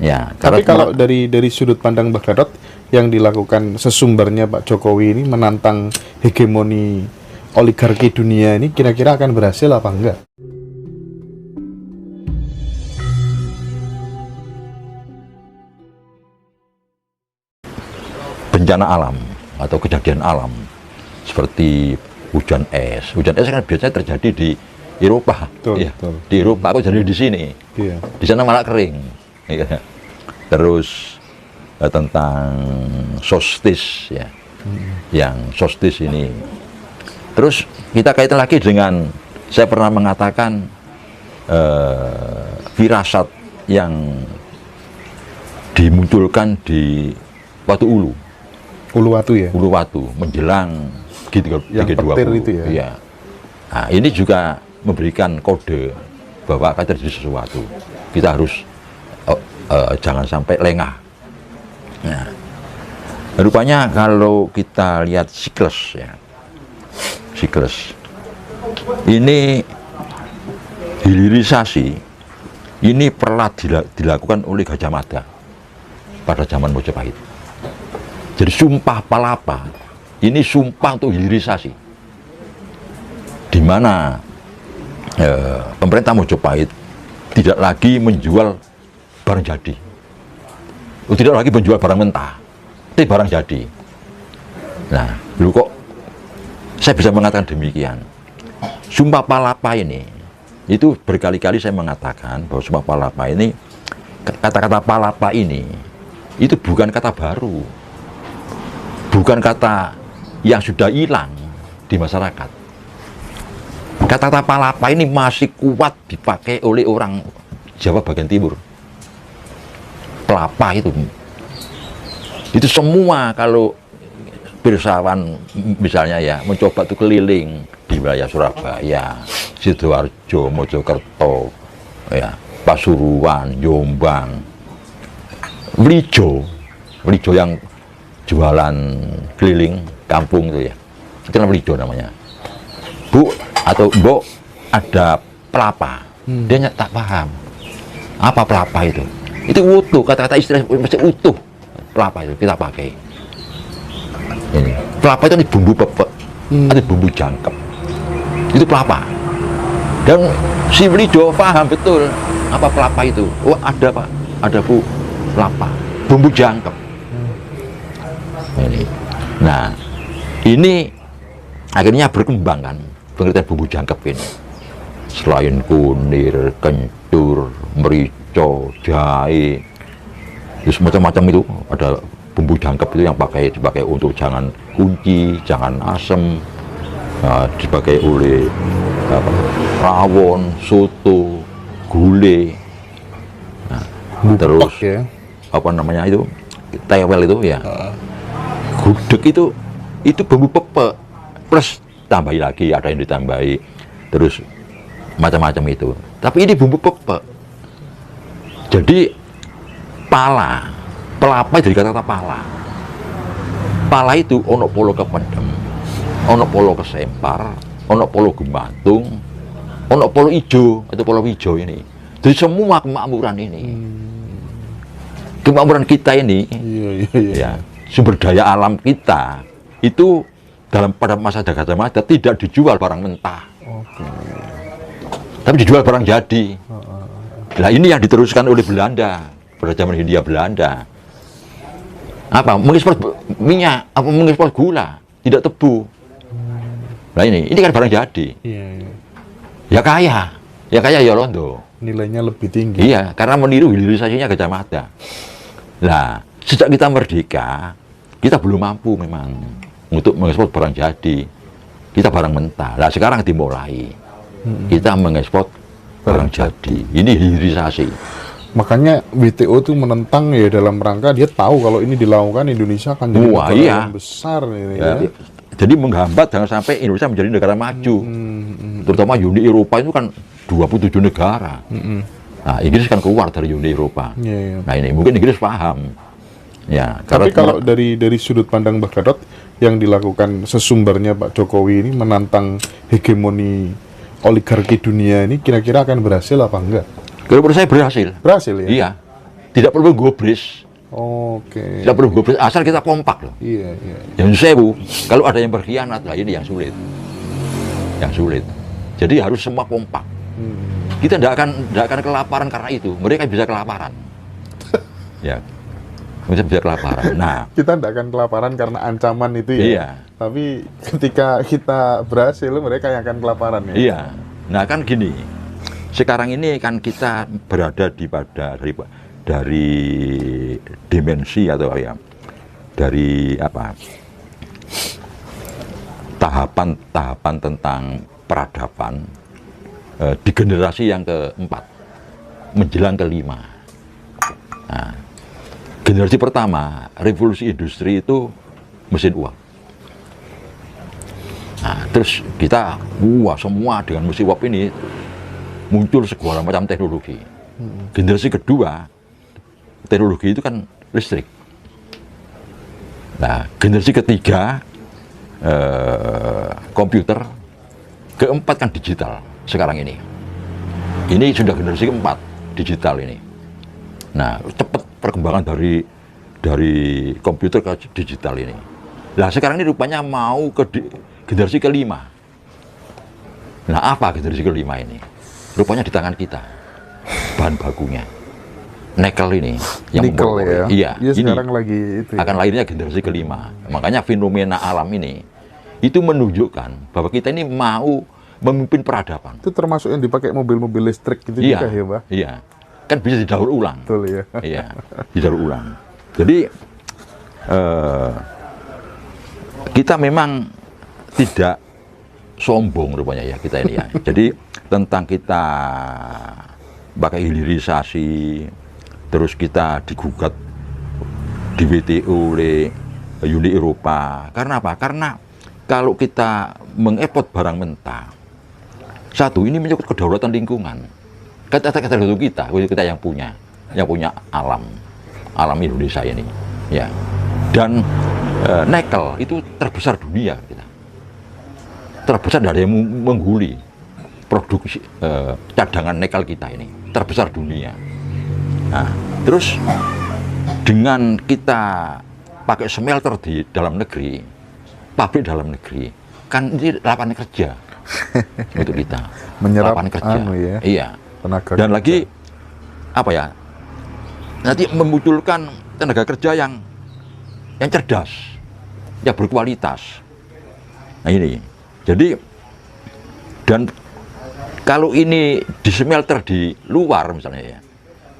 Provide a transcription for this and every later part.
Ya, Tapi kalau dari sudut pandang Mbah Gatot, yang dilakukan sesumbarnya Pak Jokowi ini menantang hegemoni oligarki dunia ini kira-kira akan berhasil apa enggak? bencana alam atau kejadian alam seperti hujan es kan biasanya terjadi di Eropa. Betul, Ya, betul. di Eropa kok jadi di sini. Iya. Di sana malah kering. Ya. Terus tentang solstice ya. Yang solstice ini. Terus kita kaitan lagi dengan, saya pernah mengatakan firasat yang dimunculkan di Watu Ulu. Uluwatu ya. Uluwatu menjelang Yang G20. petir itu ya? Iya. Nah, ini juga memberikan kode bahwa akan terjadi sesuatu. Kita harus jangan sampai lengah. Nah, rupanya kalau kita lihat siklus ya, siklus ini hilirisasi ini pernah dilakukan oleh Gajah Mada pada zaman Mojopahit. Jadi sumpah palapa ini sumpah untuk hilirisasi, di mana pemerintah Mojopahit tidak lagi menjual barang jadi, tidak lagi menjual barang mentah, tapi barang jadi. Nah, dulu kok saya bisa mengatakan demikian? Sumpah palapa ini, itu berkali-kali saya mengatakan bahwa sumpah palapa ini, kata-kata palapa ini, itu bukan kata baru, bukan kata yang sudah hilang di masyarakat. Kata-kata palapa ini masih kuat dipakai oleh orang Jawa bagian timur. Pelapa itu semua kalau pirsawan misalnya ya mencoba tuh keliling di wilayah Surabaya, Sidoarjo, Mojokerto, ya, Pasuruan, Jombang, Wlijo yang jualan keliling kampung itu ya, itu namanya Wlijo namanya. Bu atau Mbok ada pelapa, dia tak paham apa pelapa itu utuh, kata-kata istilah masih utuh. Pelapa itu kita pakai ini, pelapa itu bumbu pepek atau bumbu jangkep, itu pelapa. Dan si Wlijo paham betul apa pelapa itu. Oh ada Pak, ada Bu, pelapa, bumbu jangkep ini. Nah, ini akhirnya berkembang kan pengertian bumbu jangkep ini. Selain kunir, kencur, merica, jahe, terus macam-macam itu, ada bumbu jangkep itu yang dipakai untuk jangan kunci, jangan asem, dipakai oleh rawon, soto, gulai, terus ya. apa namanya itu, tewel itu ya, gudeg itu bumbu pepek plus tambahi lagi, ada yang ditambahi terus macam-macam itu, tapi ini bumbu pepek. Jadi pelapa jadi kata-kata pala itu ono polo kependem, ono polo kesempar, ono polo gemantung, ono polo ijo atau polo hijau ini. Jadi semua kemakmuran ini, kemakmuran kita ini, ya, sumber daya alam kita itu pada masa Gajah Mada tidak dijual barang mentah, tapi dijual barang jadi. Nah ini yang diteruskan oleh Belanda pada zaman Hindia Belanda. Apa? Mengekspor minyak, apa mengekspor gula, tidak tebu. Nah ini kan barang jadi. Ya kaya ya londo. Nilainya lebih tinggi. Iya, karena meniru hilirisasinya Gajah Mada. Nah, sejak kita merdeka, kita belum mampu memang untuk mengekspor barang jadi. Kita barang mentah. Nah sekarang dimulai. Kita mengekspor barang jadi. Ini hilirisasi. Makanya WTO itu menentang ya, dalam rangka dia tahu kalau ini dilakukan Indonesia akan jadi negara yang besar ini, ya. Jadi menghambat jangan sampai Indonesia menjadi negara maju. Terutama Uni Eropa itu kan 27 negara. Nah, Inggris kan keluar dari Uni Eropa. Nah, ini mungkin Inggris paham. Ya, tapi kalau dari sudut pandang Mbah Gatot, yang dilakukan sesumbarnya Pak Jokowi ini menantang hegemoni oligarki dunia ini kira-kira akan berhasil apa enggak? Kalau menurut saya berhasil. Berhasil ya? Iya. Tidak perlu gobris. Oke. Tidak perlu gobris, asal kita kompak loh. Iya, iya. Yang sewu, kalau ada yang berkhianat, lah ini yang sulit. Yang sulit. Jadi harus semua kompak. Kita tidak akan kelaparan karena itu. Mereka bisa kelaparan. Ya. Mereka bisa kelaparan. Nah, Kita tidak akan kelaparan karena ancaman itu ya. iya. Tapi ketika kita berhasil, mereka yang akan kelaparan ya. Iya. Nah, kan gini. Sekarang ini kan kita berada dari dimensi atau ya dari apa? Tahapan tentang peradaban di generasi yang keempat menjelang kelima. Nah, generasi pertama revolusi industri itu mesin uap. Nah, terus kita semua dengan mesin uap ini muncul segala macam teknologi. Generasi kedua teknologi itu kan listrik. Nah, generasi ketiga komputer, keempat kan digital sekarang ini. Ini sudah generasi keempat digital ini. Nah, cepat perkembangan dari komputer ke digital ini. Nah, sekarang ini rupanya mau ke generasi kelima. Nah, apa generasi kelima ini? Rupanya di tangan kita bahan bakunya. Nikel ini yang Nikel ya. Iya, Iya, ini sekarang lagi itu ya. akan lahirnya generasi kelima. Makanya fenomena alam ini itu menunjukkan bahwa kita ini mau memimpin peradaban. Itu termasuk yang dipakai mobil-mobil listrik gitu Iya, juga ya, Pak? iya. Kan bisa didaur ulang. Betul ya. Iya, didaur ulang. Jadi kita memang tidak sombong rupanya ya kita ini ya. Jadi tentang kita pakai hilirisasi, terus kita digugat di WTO oleh Uni Eropa. Karena apa? Karena kalau kita mengekspor barang mentah, satu, ini menyangkut kedaulatan lingkungan. Kata-kata kita yang punya alam Indonesia ini, ya. Dan nikel itu terbesar dunia kita. Terbesar dari yang mengguli produksi cadangan nikel kita ini terbesar dunia. Nah, terus dengan kita pakai smelter di dalam negeri, pabrik dalam negeri, kan ini lapangan kerja untuk kita. Menyerap lapangan kerja. ya, Iya. tenaga Dan kerja. lagi apa ya? Nanti memunculkan tenaga kerja yang cerdas, yang berkualitas. Nah ini. Jadi dan kalau ini di smelter di luar misalnya ya,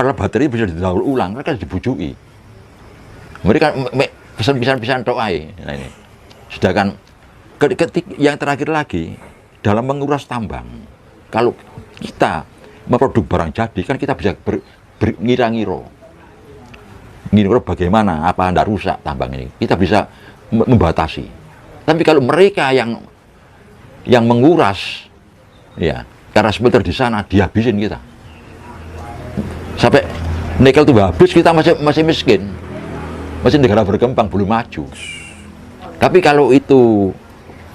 kalau baterai bisa didaur ulang, mereka dibujui. Mereka pesan-pesan doai. Nah ini. Sedangkan yang terakhir lagi dalam menguras tambang, kalau kita memproduk barang jadi kan kita bisa ngira-ngiro bagaimana apa anda rusak tambang ini, kita bisa membatasi. Tapi kalau mereka yang menguras, ya karena smelter di sana dihabisin kita sampai nikel itu habis, kita masih miskin, masih negara berkembang belum maju. Tapi kalau itu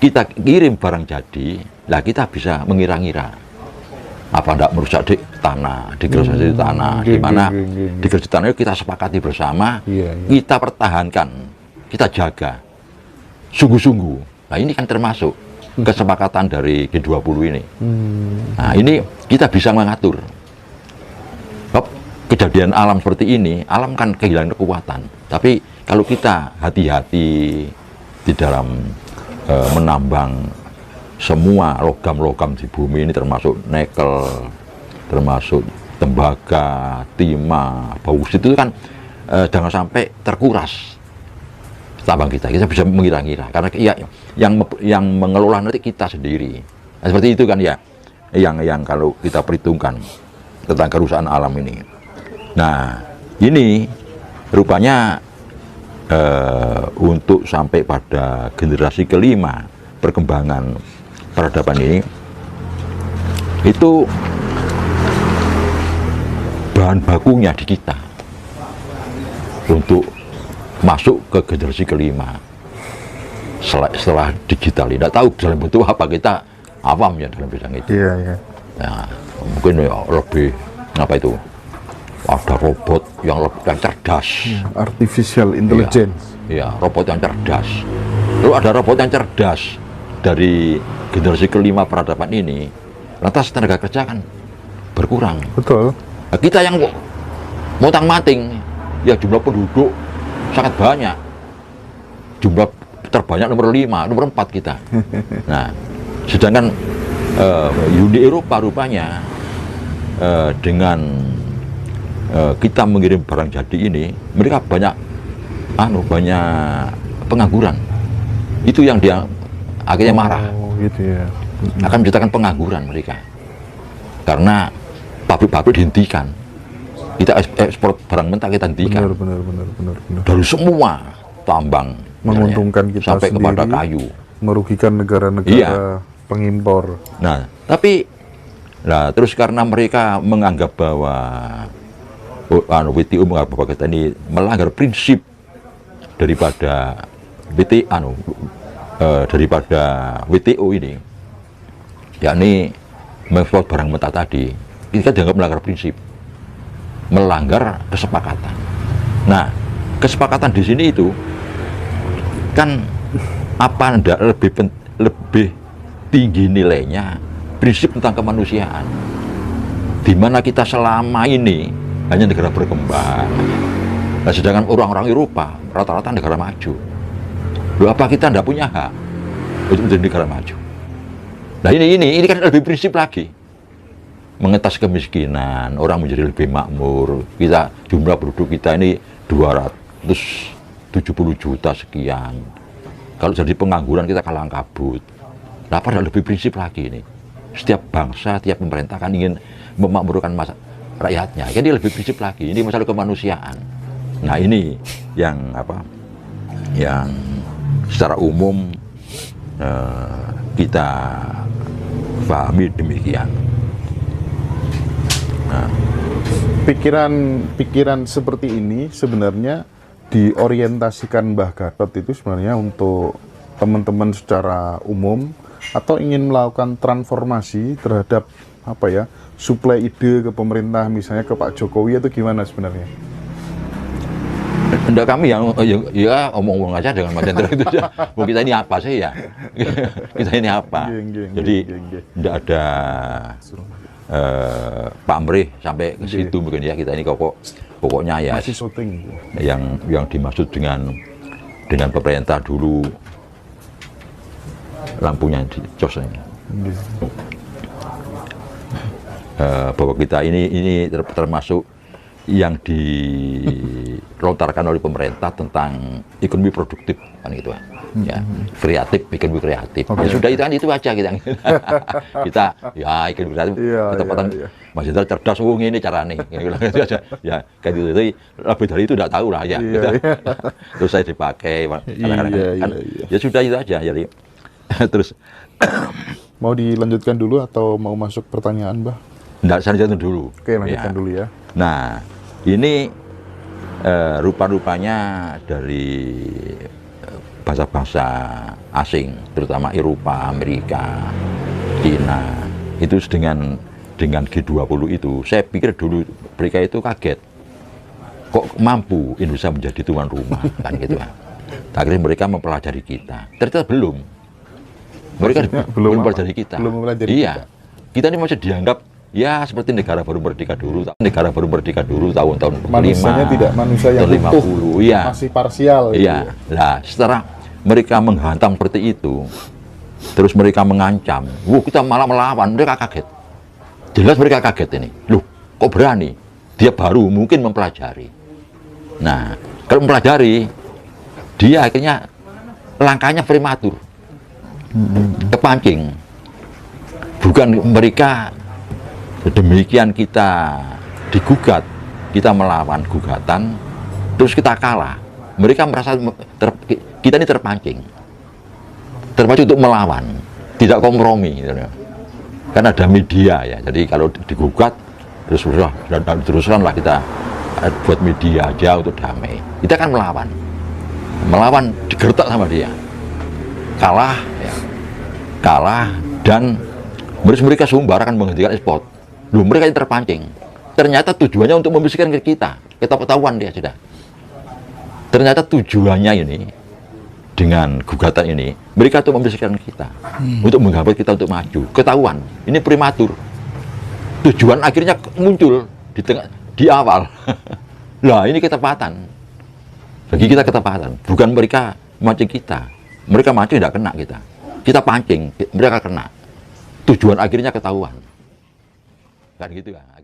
kita kirim barang jadi, lah kita bisa mengira-ngira apa tidak merusak di tanah, degradasi di tanah, di mana degradasi tanah itu kita sepakati bersama, kita pertahankan, kita jaga, sungguh-sungguh. Nah ini kan termasuk kesepakatan dari G20 ini. Nah ini kita bisa mengatur. Kejadian alam seperti ini, alam kan kehilangan kekuatan. Tapi kalau kita hati-hati di dalam menambang semua logam-logam di bumi ini, termasuk nikel, termasuk tembaga, timah, bauksit, itu kan jangan sampai terkuras tambang kita. Kita bisa mengira-ngira karena ya, yang mengelola nanti kita sendiri. Nah, seperti itu kan ya, yang kalau kita perhitungkan tentang kerusakan alam ini. Nah, ini rupanya untuk sampai pada generasi kelima perkembangan peradaban ini, itu bahan bakunya di kita untuk masuk ke generasi kelima setelah digital. Tidak tahu dalam bentuk apa, kita awam ya dalam bidang itu. Iya, iya. Nah, mungkin ya lebih apa itu ada robot yang cerdas. Artificial intelligence. Iya, robot yang cerdas. Lalu ada robot yang cerdas dari generasi kelima peradaban ini, lantas tenaga kerja kan berkurang. Betul. Nah, kita yang montang-manting, ya jumlah penduduk sangat banyak. Jumlah terbanyak nomor 5, nomor 4 kita. Nah, sedangkan Uni Eropa rupanya dengan kita mengirim barang jadi ini, mereka banyak pengangguran. Itu yang dia akhirnya marah. Oh, gitu ya. Akan menciptakan pengangguran mereka. Karena pabrik-pabrik dihentikan. Kita ekspor barang mentah kita hentikan. Benar. Dari semua tambang. Menguntungkan kita sampai sendiri, kepada kayu. Merugikan negara-negara pengimpor. Nah, tapi terus karena mereka menganggap bahwa WTO menganggap bahwa kita ini melanggar prinsip daripada WTO ini, yakni mengekspor barang mentah tadi, kita dianggap melanggar prinsip, melanggar kesepakatan. Nah, kesepakatan di sini itu kan apa lebih tinggi nilainya prinsip tentang kemanusiaan, di mana kita selama ini hanya negara berkembang. Nah, sedangkan orang-orang Eropa rata-rata negara maju. Loh, apa kita tidak punya hak untuk menjadi negara maju? Nah, ini kan lebih prinsip lagi, mengetas kemiskinan, orang menjadi lebih makmur. Kita jumlah penduduk kita ini 270 juta sekian. Kalau jadi pengangguran kita kalang kabut. Nah, padahal lebih prinsip lagi ini. Setiap bangsa, tiap pemerintah kan ingin memakmurkan rakyatnya. Ini lebih prinsip lagi. Ini masalah kemanusiaan. Nah, ini yang yang secara umum kita pahami demikian. Nah, pikiran seperti ini sebenarnya diorientasikan Mbah Gatot itu sebenarnya untuk teman-teman secara umum, atau ingin melakukan transformasi terhadap suplai ide ke pemerintah, misalnya ke Pak Jokowi, atau gimana sebenarnya? Enggak, kami yang ya omong-omong aja dengan Mas Hendra itu aja. Mau kita ini apa sih ya? Kita ini apa? Jadi enggak ada pamrih sampai ke situ mungkin ya. Kita ini pokoknya ya masih syuting. Yang dimaksud dengan pemerintah dulu lampunya dicos ini. Bahwa kita ini termasuk yang dilontarkan oleh pemerintah tentang ekonomi produktif kan gitu kan. Ya, kreatif, ekonomi kreatif. Ya sudah, itu aja kita. Kita ya ekonomi kreatif, ketepatan Mas Hendra cerdas, ini caranya. Gitu aja. Ya, kayak gitu. Lebih dari itu enggak tahu lah ya. Terus saya dipakai kadang-kadang. Ya sudah, itu aja. Jadi terus mau dilanjutkan dulu atau mau masuk pertanyaan, Mbah? Enggak, saya lanjutkan dulu. Oke, lanjutkan dulu ya. Nah, ini rupa-rupanya dari bangsa-bangsa asing, terutama Eropa, Amerika, Cina, itu dengan G20 itu, saya pikir dulu mereka itu kaget, kok mampu Indonesia menjadi tuan rumah, kan gitu kan. Akhirnya mereka mempelajari kita, ternyata belum. Mereka belum mempelajari kita. Iya, kita ini masih dianggap ya seperti negara baru merdeka dulu tahun-tahun 45, manusianya tidak manusia yang 50, ya. Masih parsial. Iya. Nah, setelah mereka menghantam seperti itu, terus mereka mengancam, kita malah melawan, mereka kaget. Jelas mereka kaget ini. Loh, kok berani? Dia baru mungkin mempelajari. Nah, kalau mempelajari, dia akhirnya langkahnya prematur, kepancing. Bukan mereka demikian kita digugat, kita melawan gugatan, terus kita kalah. Mereka merasa kita ini terpancing untuk melawan, tidak kompromi. Gitu. Kan ada media ya, jadi kalau digugat teruskanlah kita buat media aja untuk damai. Kita kan melawan digertak sama dia, kalah dan mereka sumbar akan menghentikan ekspor. Loh, mereka yang terpancing. ternyata tujuannya untuk membisikkan ke kita ketahuan dia sudah. Ternyata tujuannya ini dengan gugatan ini mereka untuk membisikkan kita, untuk menghambat kita untuk maju, ketahuan ini prematur. Tujuan akhirnya muncul di awal. Lah ini ketepatan. Bagi kita ketepatan, bukan mereka mancing kita. Mereka mancing tidak kena kita. Kita pancing, mereka kena. Tujuan akhirnya ketahuan. Kan gitu kan.